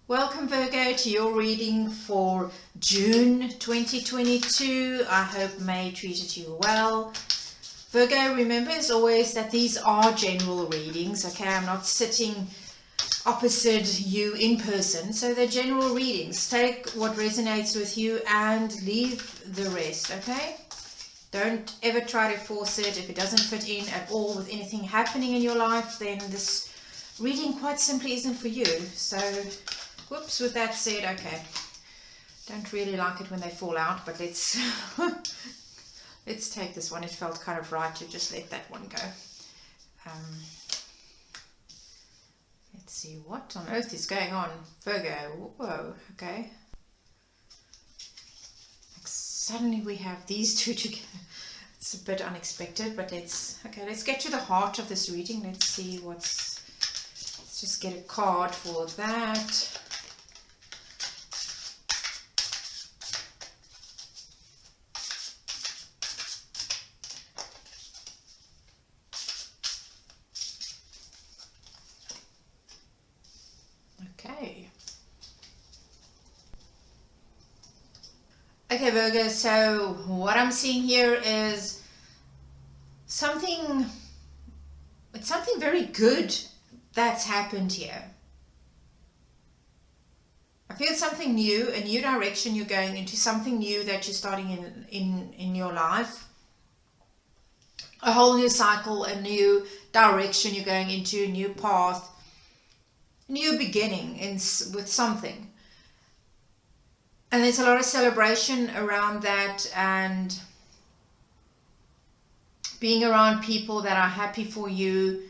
Welcome Virgo to your reading for June 2022. I hope May treated you well. Virgo, remember as always that these are general readings, okay? I'm not sitting opposite you in person, so they're general readings. Take what resonates with you and leave the rest, okay? Don't ever try to force it. If it doesn't fit in at all with anything happening in your life, then this reading quite simply isn't for you. So whoops, with that said, okay, don't really like it when they fall out, but let's let's take this one. It felt kind of right to just let that one go. Let's see, what on earth is going on, Virgo? Whoa, okay. Suddenly we have these two together. It's a bit unexpected, but let's get to the heart of this reading. Let's see let's just get a card for that. Okay, Virgo, so what I'm seeing here is something very good that's happened here. I feel something new, a new direction you're going into, something new that you're starting in your life. A whole new cycle, a new direction you're going into, a new path, new beginning with something. And there's a lot of celebration around that and being around people that are happy for you.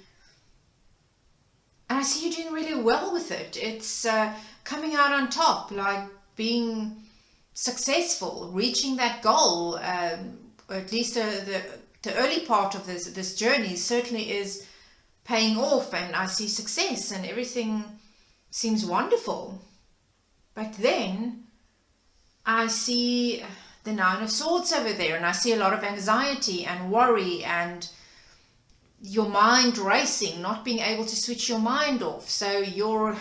And I see you doing really well with it. It's coming out on top, like being successful, reaching that goal. At least the early part of this journey certainly is paying off, and I see success and everything seems wonderful. But then I see the Nine of Swords over there, and I see a lot of anxiety and worry and your mind racing, not being able to switch your mind off. So you're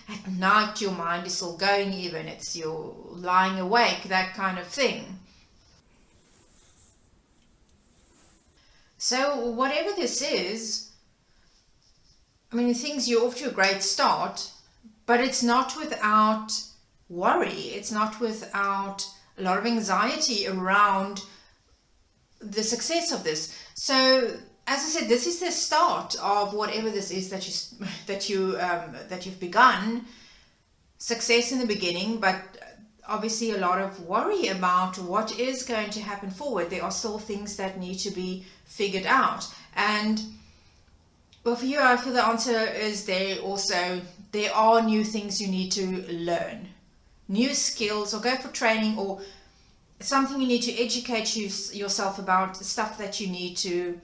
at night, your mind is still going, even you're lying awake, that kind of thing. So whatever this is, I mean, you're off to a great start, but it's not without worry. It's not without a lot of anxiety around the success of this. So as I said, this is the start of whatever this is that you've begun. Success in the beginning, but obviously a lot of worry about what is going to happen forward. There are still things that need to be figured out. And well, for you, I feel the answer is there are new things you need to learn. New skills, or go for training, or something you need to educate yourself about, the stuff that you need to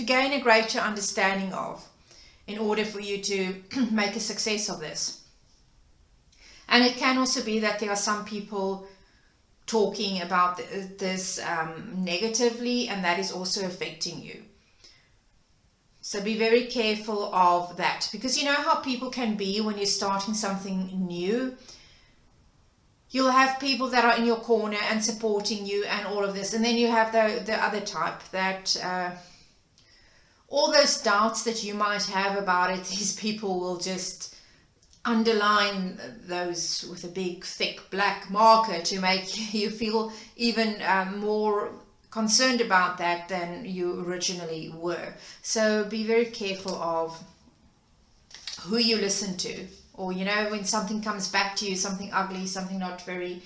gain a greater understanding of in order for you to make a success of this. And it can also be that there are some people talking about this negatively, and that is also affecting you. So be very careful of that, because you know how people can be when you're starting something new. You'll have people that are in your corner and supporting you and all of this, and then you have the other type that all those doubts that you might have about it, these people will just underline those with a big thick black marker to make you feel even more concerned about that than you originally were. So be very careful of who you listen to, or you know, when something comes back to you, something ugly, something not very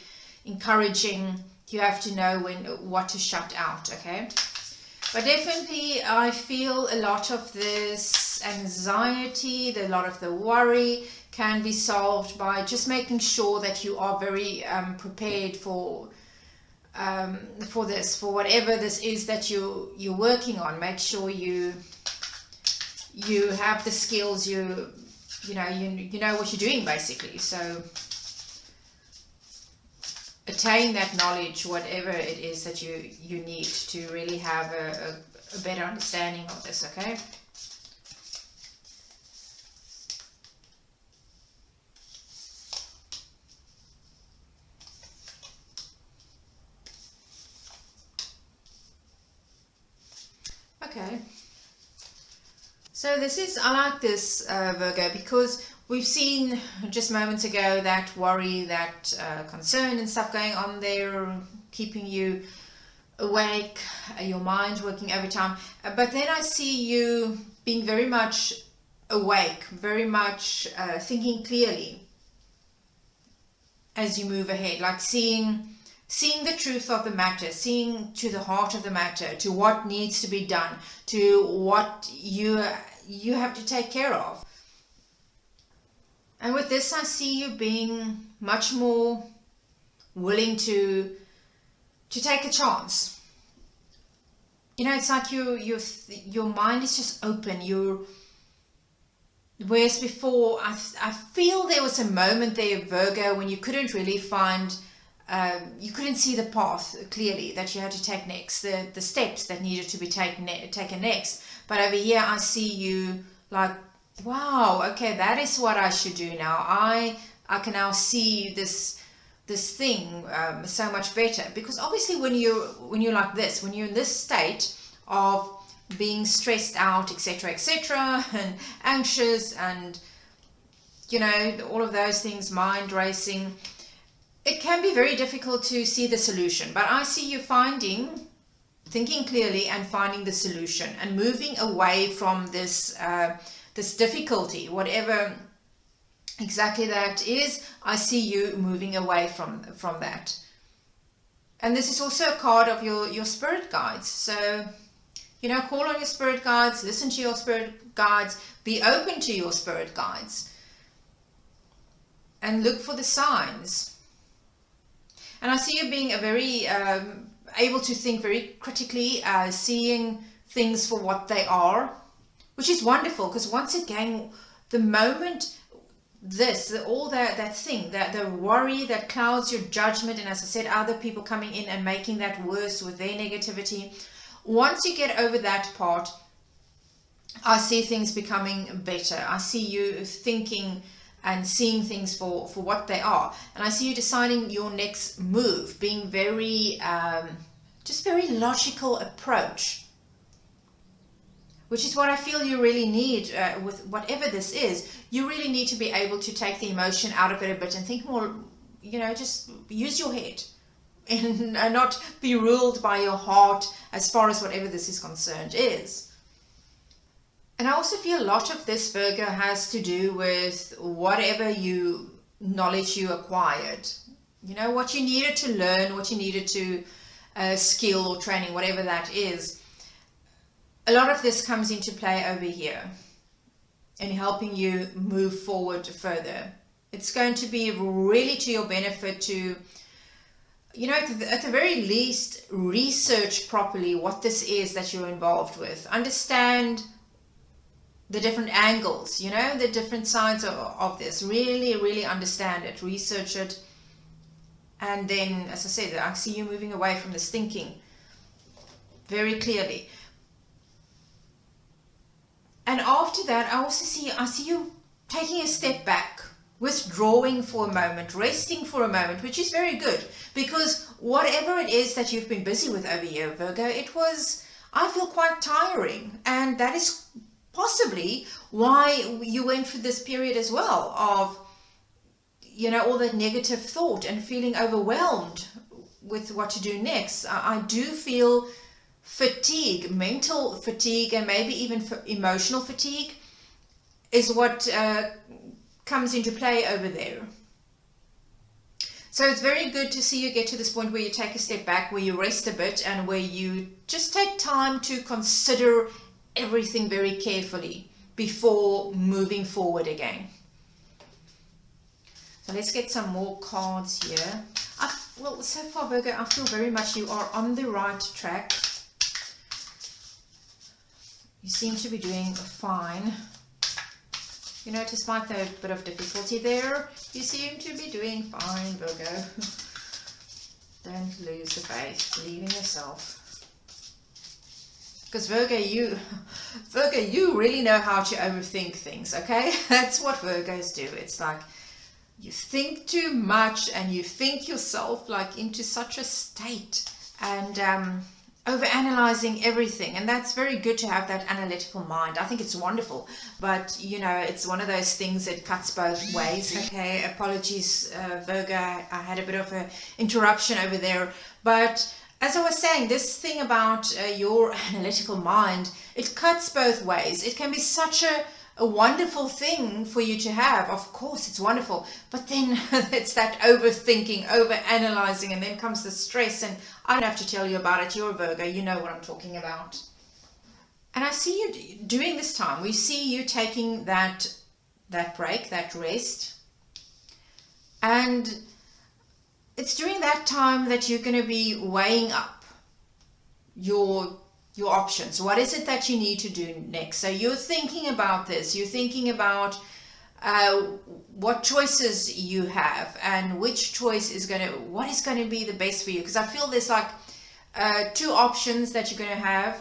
encouraging, you have to know what to shut out, okay? But definitely I feel a lot of this anxiety, a lot of the worry can be solved by just making sure that you are very prepared for this, for whatever this is that you're working on. Make sure you have the skills, you know what you're doing basically. So attain that knowledge, whatever it is that you need to really have a better understanding of this, okay? So this is, I like this, Virgo, because we've seen just moments ago that worry, that concern and stuff going on there, keeping you awake, your mind working overtime. But then I see you being very much awake, very much thinking clearly as you move ahead, like seeing the truth of the matter, seeing to the heart of the matter, to what needs to be done, to what you have to take care of. And with this, I see you being much more willing to take a chance. You know, it's like your mind is just open. Whereas before, I feel there was a moment there, Virgo, when you couldn't really find, you couldn't see the path clearly that you had to take next, the steps that needed to be taken next. But over here, I see you like, wow, okay, that is what I should do now. I can now see this thing so much better, because obviously when you're like this, when you're in this state of being stressed out, etc., and anxious, and you know, all of those things, mind racing, it can be very difficult to see the solution. But I see you thinking clearly and finding the solution and moving away from this this difficulty, whatever exactly that is. I see you moving away from that. And this is also a card of your spirit guides. So, you know, call on your spirit guides, listen to your spirit guides, be open to your spirit guides, and look for the signs. And I see you being a very able to think very critically, seeing things for what they are, which is wonderful, because once again, the moment all that thing, that the worry that clouds your judgment, and as I said, other people coming in and making that worse with their negativity, once you get over that part, I see things becoming better. I see you thinking and seeing things for what they are. And I see you deciding your next move, being very, just very logical approach, which is what I feel you really need with whatever this is. You really need to be able to take the emotion out of it a bit and think more, you know, just use your head and not be ruled by your heart as far as whatever this is concerned is. And I also feel a lot of this, Virgo, has to do with whatever knowledge you acquired. You know, what you needed to learn, what you needed to skill or training, whatever that is. A lot of this comes into play over here in helping you move forward further. It's going to be really to your benefit to, you know, at the very least, research properly what this is that you're involved with. Understand the different angles, you know, the different sides of this. Really, really understand it, research it. And then, as I said, I see you moving away from this thinking very clearly. And after that, I see you taking a step back, withdrawing for a moment, resting for a moment, which is very good, because whatever it is that you've been busy with over here, Virgo, it was, I feel, quite tiring. And that is possibly why you went through this period as well of, you know, all that negative thought and feeling overwhelmed with what to do next. I do feel fatigue, mental fatigue, and maybe even emotional fatigue is what comes into play over there. So it's very good to see you get to this point where you take a step back, where you rest a bit, and where you just take time to consider everything very carefully before moving forward again. So let's get some more cards here. Well, so far, Virgo, I feel very much you are on the right track. You seem to be doing fine. You know, despite the bit of difficulty there, you seem to be doing fine, Virgo. Don't lose the faith. Believe in yourself. Because Virgo, you really know how to overthink things, okay? That's what Virgos do. It's like you think too much and you think yourself like into such a state. And overanalyzing everything, and that's very good to have that analytical mind. I think it's wonderful, but you know, it's one of those things that cuts both ways. Okay, apologies, Virgo, I had a bit of a interruption over there, but as I was saying, this thing about your analytical mind, it cuts both ways. It can be such a wonderful thing for you to have. Of course, it's wonderful, but then it's that overthinking, over-analyzing, and then comes the stress, and I don't have to tell you about it. You're a Virgo, you know what I'm talking about. And I see you doing this time. We see you taking that break, that rest, and it's during that time that you're going to be weighing up your options. What is it that you need to do next? So you're thinking about this. You're thinking about what choices you have and which choice is what is going to be the best for you. Because I feel there's like two options that you're going to have,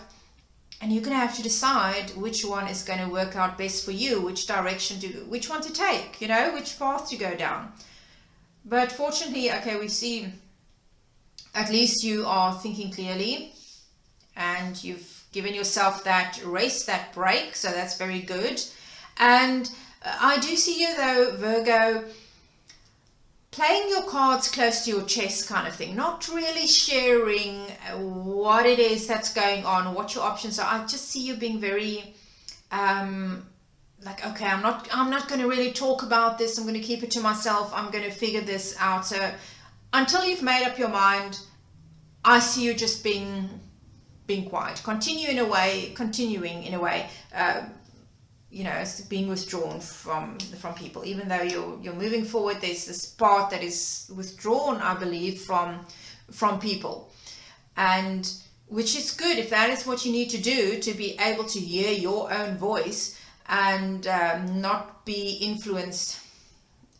and you're going to have to decide which one is going to work out best for you, which direction which one to take, you know, which path to go down. But fortunately, okay, we see at least you are thinking clearly, and you've given yourself that rest, that break, so that's very good. And I do see you though, Virgo, playing your cards close to your chest kind of thing, not really sharing what it is that's going on, what your options are. I just see you being very like, okay, I'm not going to really talk about this. I'm going to keep it to myself. I'm going to figure this out. So until you've made up your mind, I see you just being quiet, continuing in a way, you know, being withdrawn from people. Even though you're moving forward, there's this part that is withdrawn, I believe, from people, and which is good if that is what you need to do to be able to hear your own voice and not be influenced,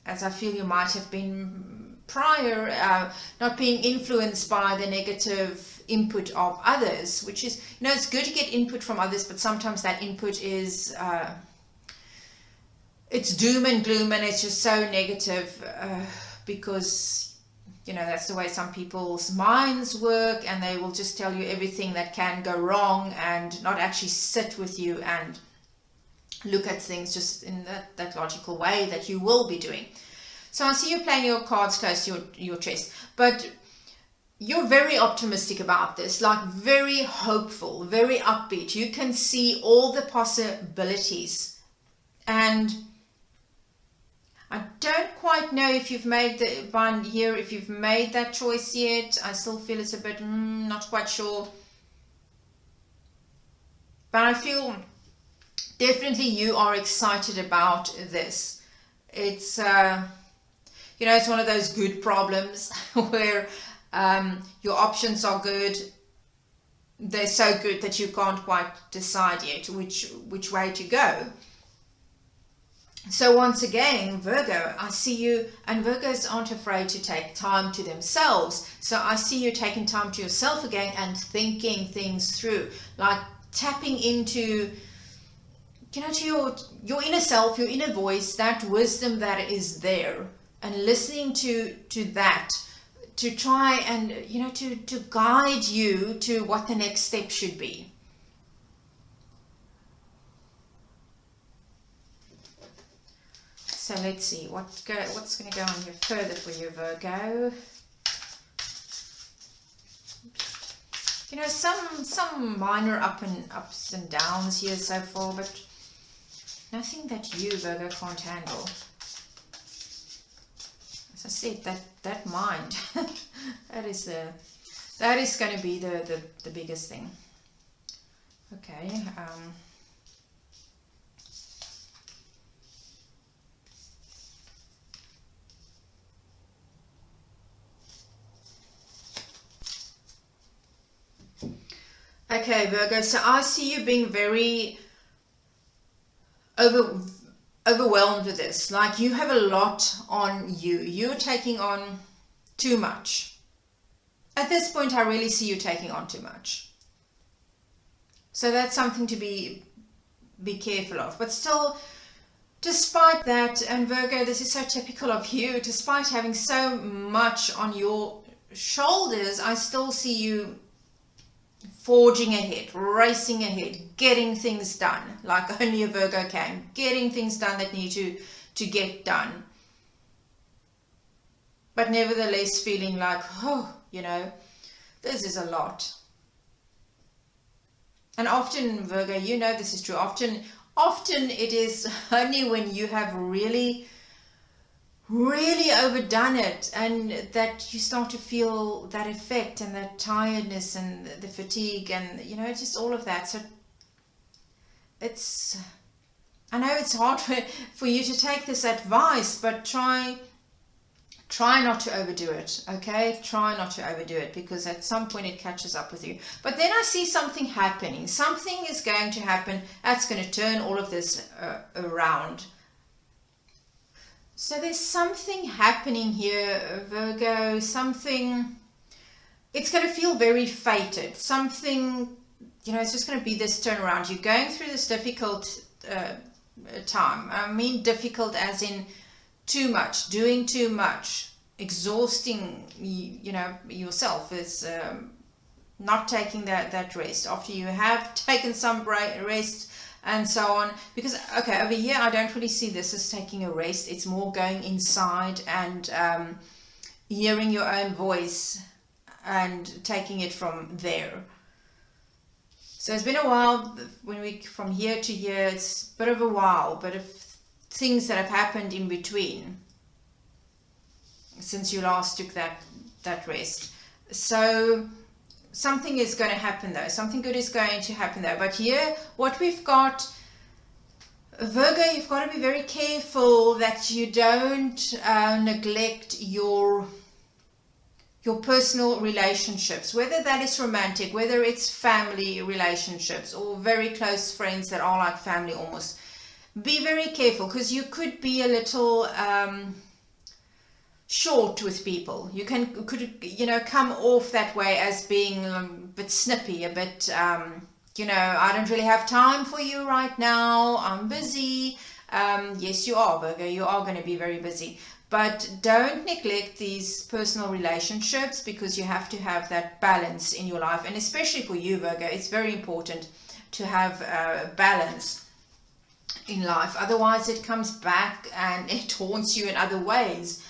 as I feel you might have been prior, not being influenced by the negative input of others, which is, you know, it's good to get input from others, but sometimes that input is it's doom and gloom, and it's just so negative because, you know, that's the way some people's minds work, and they will just tell you everything that can go wrong and not actually sit with you and look at things just in that logical way that you will be doing. So I see you playing your cards close to your chest, but you're very optimistic about this, like very hopeful, very upbeat. You can see all the possibilities, and I don't quite know if you've made if you've made that choice yet. I still feel it's a bit not quite sure, but I feel definitely you are excited about this. It's you know, it's one of those good problems where your options are good. They're so good that you can't quite decide yet which way to go. So once again, Virgo, I see you, and Virgos aren't afraid to take time to themselves. So I see you taking time to yourself again and thinking things through, like tapping into, you know, to your inner self, your inner voice, that wisdom that is there, and listening to that, to try and, you know, to guide you to what the next step should be. So let's see what's going to go on here further for you, Virgo. You know, some minor ups and downs here so far, but nothing that you, Virgo, can't handle. As I said, that mind, that is going to be the biggest thing. Okay. Okay, Virgo, so I see you being very overwhelmed with this. Like, you have a lot on you. You're taking on too much. At this point, I really see you taking on too much. So that's something to be careful of. But still, despite that, and Virgo, this is so typical of you, despite having so much on your shoulders, I still see you forging ahead, racing ahead, getting things done like only a Virgo can, getting things done that need to get done. But nevertheless feeling like, oh, this is a lot. And often, Virgo, this is true. Often it is only when you have really overdone it and that you start to feel that effect and that tiredness and the fatigue and, just all of that. So I know it's hard for you to take this advice, but try not to overdo it, okay? Try not to overdo it, because at some point it catches up with you. But then I see something happening. Something is going to happen that's going to turn all of this around. So there's something happening here, Virgo, something, it's going to feel very fated. Something, it's just going to be this turnaround. You're going through this difficult time. I mean difficult as in too much, doing too much, exhausting, yourself. Is not taking that rest after you have taken some rest and so on. Because, okay, over here, I don't really see this as taking a rest. It's more going inside and hearing your own voice and taking it from there. So it's been a while from here to here. It's a bit of a while, but if things that have happened in between since you last took that rest. So something is going to happen though. Something good is going to happen though. But here, what we've got, Virgo, you've got to be very careful that you don't neglect your personal relationships, whether that is romantic, whether it's family relationships or very close friends that are like family almost. Be very careful, because you could be a little short with people. You could come off that way as being a bit snippy, a bit, I don't really have time for you right now. I'm busy. Yes, you are, Virgo. You are going to be very busy. But don't neglect these personal relationships, because you have to have that balance in your life. And especially for you, Virgo, it's very important to have balance in life. Otherwise it comes back and it haunts you in other ways.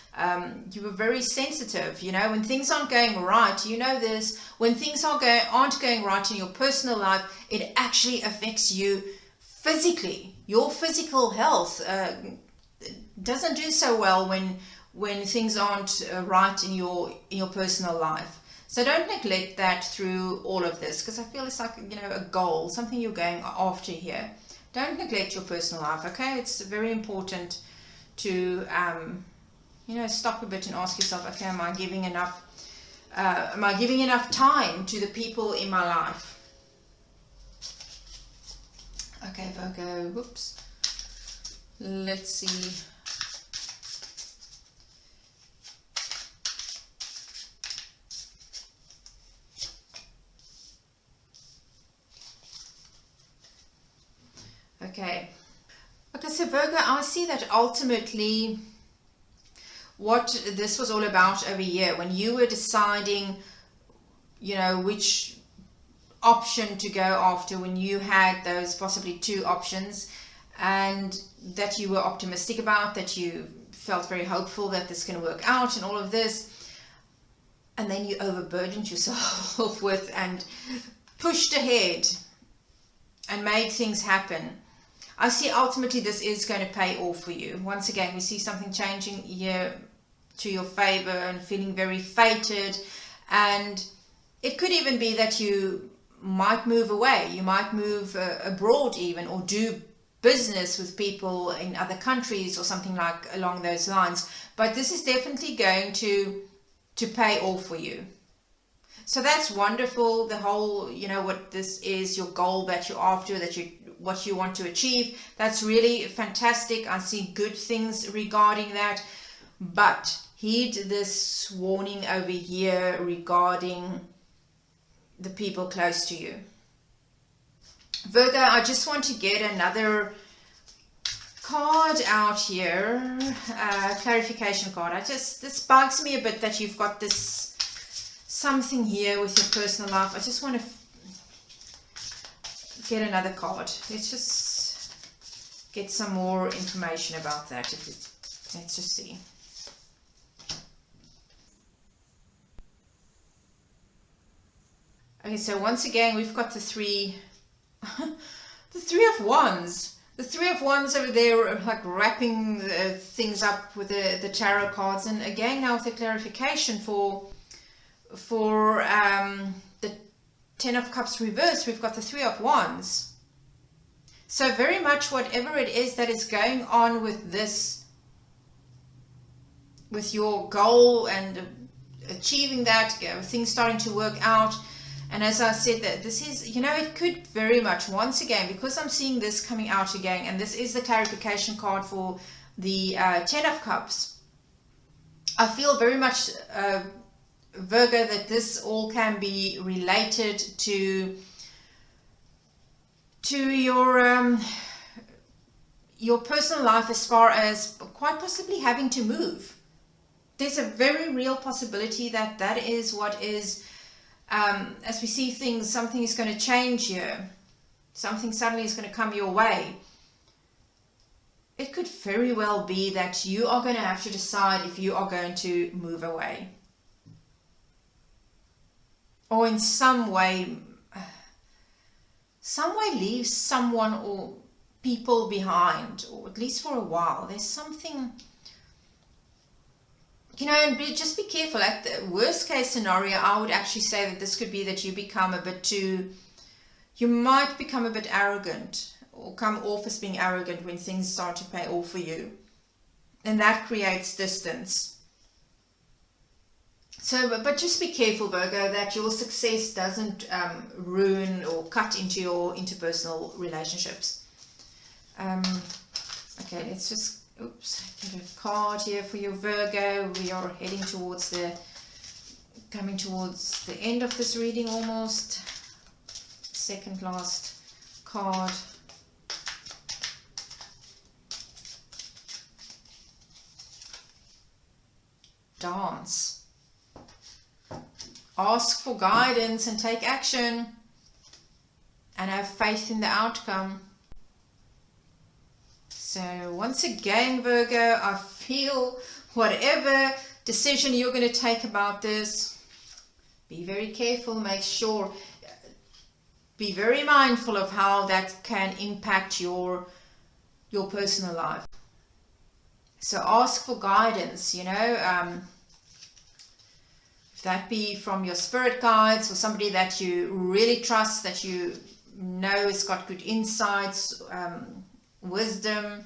You were very sensitive, when things aren't going right, this, when things aren't going right in your personal life, it actually affects you physically. Your physical health doesn't do so well when things aren't right in your personal life. So don't neglect that through all of this, because I feel it's like, a goal, something you're going after here. Don't neglect your personal life, okay? It's very important to, stop a bit and ask yourself, okay, am I giving enough time to the people in my life? Okay, Virgo, whoops. Let's see. Okay, so Virgo, I see that ultimately what this was all about over here, when you were deciding, which option to go after, when you had those possibly two options, and that you were optimistic about, that you felt very hopeful that this can work out and all of this, and then you overburdened yourself with and pushed ahead and made things happen. I see ultimately this is going to pay off for you. Once again, we see something changing here to your favor and feeling very fated. And it could even be that you might move away. You might move abroad even, or do business with people in other countries or something like along those lines. But this is definitely going to pay off for you. So that's wonderful. The whole, what this is, your goal that you're after, what you want to achieve. That's really fantastic. I see good things regarding that. But heed this warning over here regarding the people close to you. Virgo, I just want to get another card out here, clarification card. This bugs me a bit that you've got this something here with your personal life. I just want to get another card. Let's just get some more information about that. Let's just see. Okay, so once again, we've got the three, the Three of Wands. The Three of Wands over there, like wrapping things up with the tarot cards. And again, now with the clarification for the Ten of Cups reversed, we've got the Three of Wands. So very much whatever it is that is going on with this, with your goal and achieving that, things starting to work out. And as I said, that this is, you know, it could very much, once again, because I'm seeing this coming out again, and this is the clarification card for the Ten of Cups. I feel very much, Virgo, that this all can be related to your personal life, as far as quite possibly having to move. There's a very real possibility that that is what is, as we see things, something is going to change here. Something suddenly is going to come your way. It could very well be that you are going to have to decide if you are going to move away, or in some way leave someone or people behind, or at least for a while. There's something, you know, and just be careful. At the worst case scenario, I would actually say that this could be that you become a bit too, you might become a bit arrogant, or come off as being arrogant when things start to pay off for you. And that creates distance. So, but just be careful, Virgo, that your success doesn't ruin or cut into your interpersonal relationships. Okay, let's just, get a card here for your Virgo. We are heading towards coming towards the end of this reading almost. Second last card. Dance. Ask for guidance and take action, and have faith in the outcome. So once again, Virgo, I feel whatever decision you're going to take about this, be very careful, make sure, be very mindful of how that can impact your personal life. So ask for guidance, you know, if that be from your spirit guides or somebody that you really trust, that you know has got good insights, wisdom.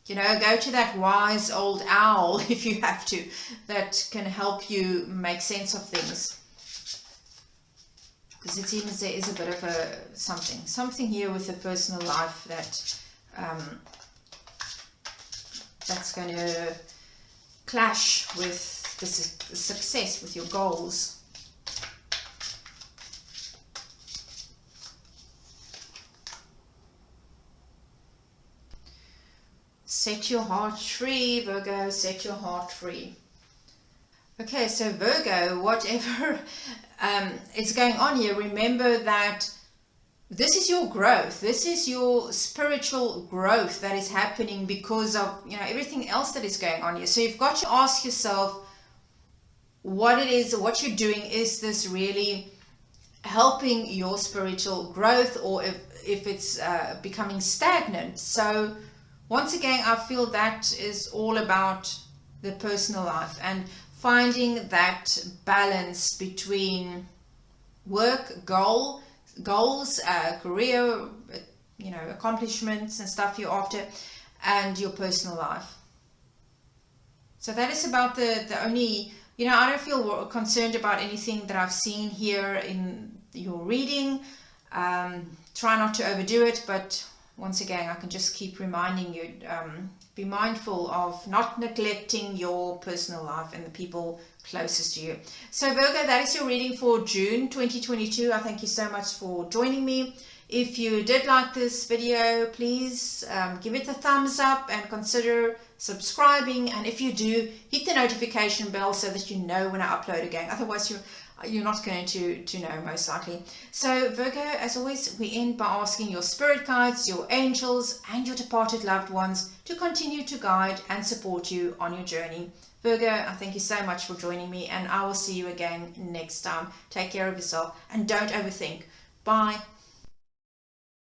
You know, go to that wise old owl if you have to, that can help you make sense of things. Because it seems there is a bit of something here with the personal life that that's going to clash with the success, with your goals. Set your heart free, Virgo, set your heart free. Okay, so Virgo, whatever is going on here, remember that this is your growth. This is your spiritual growth that is happening because of, you know, everything else that is going on here. So you've got to ask yourself what it is, what you're doing. Is this really helping your spiritual growth, or if it's becoming stagnant? So once again, I feel that is all about the personal life and finding that balance between work, goals, career, you know, accomplishments and stuff you're after, and your personal life. So that is about the only, you know, I don't feel concerned about anything that I've seen here in your reading. Try not to overdo it, but once again, I can just keep reminding you, be mindful of not neglecting your personal life and the people closest to you. So Virgo, that is your reading for June 2022. I thank you so much for joining me. If you did like this video, please give it a thumbs up and consider subscribing. And if you do, hit the notification bell so that you know when I upload again. Otherwise, you're not going to know, most likely. So Virgo, as always, we end by asking your spirit guides, your angels, and your departed loved ones to continue to guide and support you on your journey. Virgo, I thank you so much for joining me, and I will see you again next time. Take care of yourself and don't overthink. Bye.